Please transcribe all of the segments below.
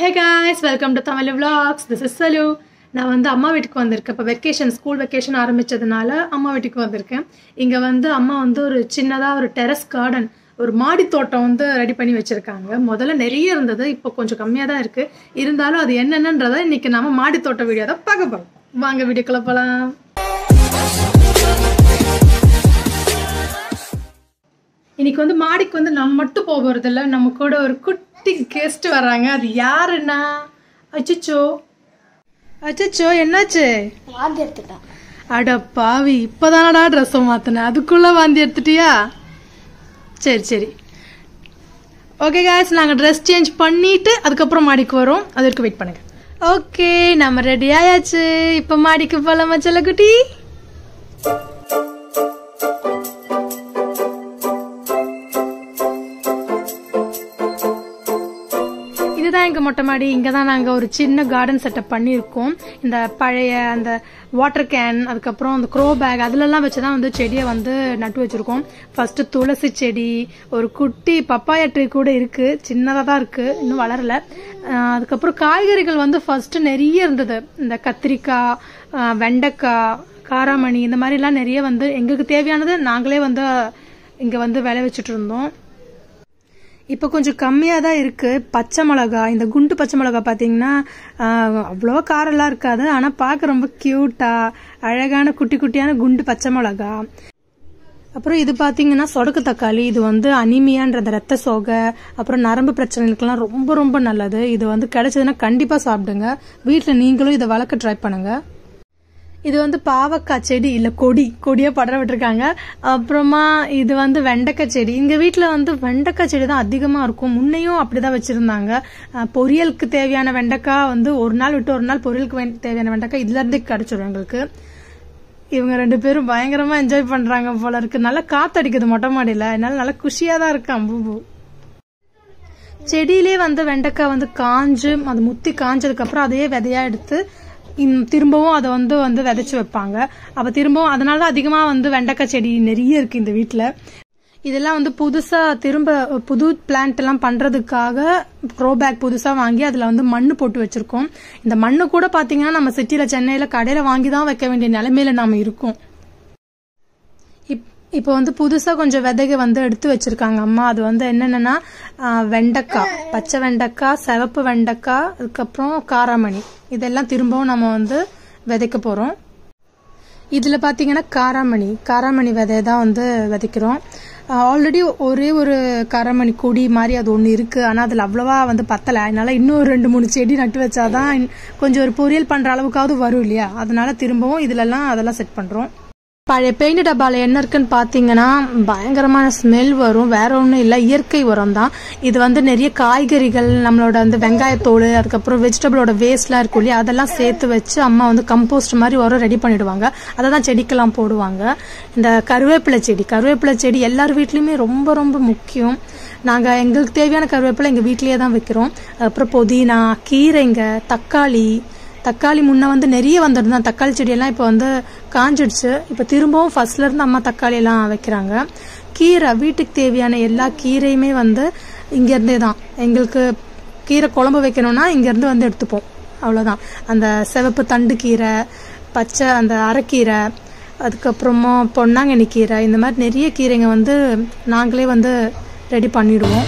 Hey guys, welcome to Tamil Vlogs. This is Salu. நான் வந்து அம்மா வீட்டுக்கு வந்திருக்கேன். இப்போ வெக்கேஷன் ஸ்கூல் வெக்கேஷன் ஆரம்பிச்சதுனால அம்மா வீட்டுக்கு வந்திருக்கேன். இங்கே வந்து அம்மா வந்து ஒரு சின்னதாக ஒரு டெரஸ் கார்டன் ஒரு மாடி தோட்டம் வந்து ரெடி பண்ணி வச்சுருக்காங்க. முதல்ல நிறைய இருந்தது, இப்போ கொஞ்சம் கம்மியாக தான் இருக்குது. இருந்தாலும் அது என்னென்னன்றதை இன்றைக்கி நம்ம மாடி தோட்ட வீடியோ தான் பார்க்க போகிறோம். வாங்க வீடியோக்குள்ள போகலாம். இன்னைக்கு வந்து மாடிக்கு வந்து நம்ம மட்டும் போகிறதில்ல, நம்ம கூட ஒரு குட்டி கெஸ்ட் வர்றாங்க. அது யாருன்னா அச்சோ அச்சோ என்னாச்சு? வாந்தி எடுத்துட்டேன். அட பாவி, இப்போதானடா ட்ரெஸ்ஸை மாற்றினேன், அதுக்குள்ளே வாந்தி எடுத்துட்டியா? சரி சரி ஓகே காய்ஸ், நாங்கள் ட்ரெஸ் சேஞ்ச் பண்ணிவிட்டு அதுக்கப்புறம் மாடிக்கு வரோம். அது வரைக்கும் வெயிட் பண்ணுங்க. ஓகே, நம்ம ரெடி ஆயாச்சு. இப்போ மாடிக்கு போகலாமா செல்லக்குட்டி? இதுதான் எங்கள் மொட்டை மாடி. இங்கே தான் நாங்கள் ஒரு சின்ன கார்டன் செட்டப் பண்ணியிருக்கோம். இந்த பழைய அந்த வாட்டர் கேன், அதுக்கப்புறம் அந்த க்ரோ பேக் அதிலெல்லாம் வச்சு தான் வந்து செடியை வந்து நட்டு வச்சுருக்கோம். ஃபஸ்ட்டு துளசி செடி, ஒரு குட்டி பப்பாயா ட்ரீ கூட இருக்குது, சின்னதாக தான் இருக்குது, இன்னும் வளரலை. அதுக்கப்புறம் காய்கறிகள் வந்து ஃபஸ்ட்டு நிறைய இருந்தது. இந்த கத்திரிக்காய், வெண்டைக்காய், காராமணி, இந்த மாதிரிலாம் நிறைய வந்து எங்களுக்கு தேவையானது நாங்களே வந்து இங்கே வந்து விளைவிச்சிட்டு இருந்தோம். இப்போ கொஞ்சம் கம்மியாக தான் இருக்குது. பச்சை மிளகா, இந்த குண்டு பச்சை மிளகா பார்த்தீங்கன்னா அவ்வளோவா காரெல்லாம் இருக்காது, ஆனால் பார்க்க ரொம்ப க்யூட்டாக அழகான குட்டி குட்டியான குண்டு பச்சை மிளகா. அப்புறம் இது பார்த்தீங்கன்னா சொடக்கு தக்காளி. இது வந்து அனிமியான்ற ரத்த சோகை, அப்புறம் நரம்பு பிரச்சனைகளுக்கெல்லாம் ரொம்ப ரொம்ப நல்லது. இது வந்து கிடைச்சதுன்னா கண்டிப்பாக சாப்பிடுங்க. வீட்டில் நீங்களும் இதை வளர்க்க ட்ரை பண்ணுங்க. இது வந்து பாவக்காய் செடி, இல்லை கொடியாக படர விட்டுருக்காங்க. அப்புறமா இது வந்து வெண்டைக்காய் செடி. எங்கள் வீட்டில் வந்து வெண்டைக்காய் செடி தான் அதிகமாக இருக்கும். முன்னையும் அப்படிதான் வச்சுருந்தாங்க. பொரியலுக்கு தேவையான வெண்டைக்காய் வந்து ஒரு நாள் விட்டு ஒரு நாள் பொரியலுக்கு தேவையான வெண்டைக்காய் இதுலேருந்தே கிடச்சிடும் எங்களுக்கு. இவங்க ரெண்டு பேரும் பயங்கரமாக என்ஜாய் பண்ணுறாங்க போல இருக்கு. நல்லா காத்தடிக்குது மொட்டை மாடியில், அதனால நல்லா குஷியாக தான் இருக்கு. அம்பு செடியிலே வந்து வெண்டைக்காய் வந்து காஞ்சு அது முத்தி காஞ்சதுக்கப்புறம் அதையே விதையாக எடுத்து திரும்பவும் அதை வந்து விதைச்சு வைப்பாங்க. அப்போ திரும்பவும் அதனால தான் அதிகமாக வந்து வெண்டைக்காய் செடி நிறைய இருக்கு இந்த வீட்டில். இதெல்லாம் வந்து புதுசாக திரும்ப புது பிளான்ட் எல்லாம் பண்ணுறதுக்காக க்ரோ பேக் புதுசாக வாங்கி அதில் வந்து மண் போட்டு வச்சிருக்கோம். இந்த மண்ணு கூட பார்த்தீங்கன்னா நம்ம சிட்டியில் சென்னையில் கடையில் வாங்கி தான் வைக்க வேண்டிய நிலைமையில நாம இருக்கோம். இப்போ வந்து புதுசாக கொஞ்சம் விதைக வந்து எடுத்து வச்சிருக்காங்க அம்மா. அது வந்து என்னென்னா வெண்டைக்காய், பச்சை வெண்டைக்காய், சிவப்பு வெண்டைக்காய், அதுக்கப்புறம் காராமணி, இதெல்லாம் திரும்பவும் நம்ம வந்து விதைக்க போகிறோம். இதில் பார்த்தீங்கன்னா காராமணி விதையை தான் வந்து விதைக்கிறோம். ஆல்ரெடி ஒரே ஒரு காராமணி கொடி மாதிரி அது ஒன்று இருக்குது, ஆனால் அதில் அவ்வளோவா வந்து பத்தலை. அதனால இன்னும் 2-3 செடி நட்டு வச்சாதான் கொஞ்சம் ஒரு பொரியல் பண்ணுற அளவுக்காவது வரும் இல்லையா? அதனால திரும்பவும் இதிலெல்லாம் அதெல்லாம் செட் பண்ணுறோம். பழைய பெயிண்ட் டப்பாவில் என்ன இருக்குன்னு பார்த்தீங்கன்னா பயங்கரமான ஸ்மெல் வரும். வேற ஒன்றும் இல்லை, இயற்கை உரம் தான். இது வந்து நிறைய காய்கறிகள், நம்மளோட அந்த வெங்காயத்தோடு, அதுக்கப்புறம் வெஜிடபிளோட வேஸ்ட்லாம் இருக்கும் இல்லையா, அதெல்லாம் சேர்த்து வச்சு அம்மா வந்து கம்போஸ்ட் மாதிரி உரம் ரெடி பண்ணிடுவாங்க. அதை தான் செடிக்கெல்லாம் போடுவாங்க. இந்த கருவேப்பிலை செடி எல்லார் வீட்லேயுமே ரொம்ப ரொம்ப முக்கியம். நாங்கள் எங்களுக்கு தேவையான கருவேப்பிலை எங்கள் வீட்லேயே தான் வைக்கிறோம். அப்புறம் புதினா, கீரைங்க, தக்காளி முன்ன வந்து நிறைய வந்துருந்தான். தக்காளி செடியெல்லாம் இப்போ வந்து காஞ்சிடுச்சு. இப்போ திரும்பவும் ஃபர்ஸ்ட்லேருந்து அம்மா தக்காளி எல்லாம் வைக்கிறாங்க. கீரை, வீட்டுக்கு தேவையான எல்லா கீரையுமே வந்து இங்கேருந்தே தான். எங்களுக்கு கீரை குழம்பு வைக்கணும்னா இங்கேருந்து வந்து எடுத்துப்போம், அவ்வளோதான். அந்த சிவப்பு தண்டு கீரை, பச்சை அந்த அரைக்கீரை, அதுக்கப்புறமா பொன்னாங்கண்ணி கீரை, இந்த மாதிரி நிறைய கீரைங்க வந்து நாங்களே வந்து ரெடி பண்ணிடுவோம்.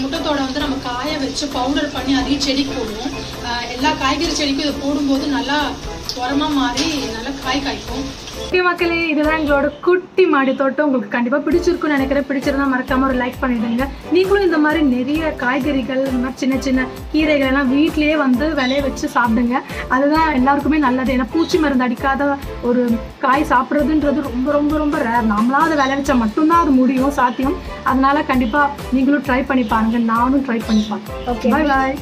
முட்டத்தோட வந்து நம்ம காய வச்சு பவுடர் பண்ணி அதையும் செடிக்கு போடுவோம். எல்லா காய்கறி செடிக்கும் இதை போடும்போது நல்லா உரமா மாறி நல்லா காய்க்கும். ஓகே மக்களே, இதுதான் எங்களோட குட்டி மாடி தோட்டம். உங்களுக்கு கண்டிப்பாக பிடிச்சிருக்குன்னு நினைக்கிறேன். பிடிச்சிருந்தா மறக்காம ஒரு லைக் பண்ணிடுங்க. நீங்களும் இந்த மாதிரி நிறைய காய்கறிகள், இந்த மாதிரி சின்ன சின்ன கீரைகள் எல்லாம் வீட்லேயே வந்து விளைய வச்சு சாப்பிடுங்க. அதுதான் எல்லாருக்குமே நல்லது. ஏன்னா பூச்சி மருந்து அடிக்காத ஒரு காய் சாப்பிட்றதுன்றது ரொம்ப ரொம்ப ரொம்ப ரேர். நம்மளா அதை விளைவிச்சா மட்டும்தான் அது முடியும், சாத்தியம். அதனால கண்டிப்பாக நீங்களும் ட்ரை பண்ணி பாருங்க, நானும் ட்ரை பண்ணி பாருங்க. ஓகே, பாய் பாய்.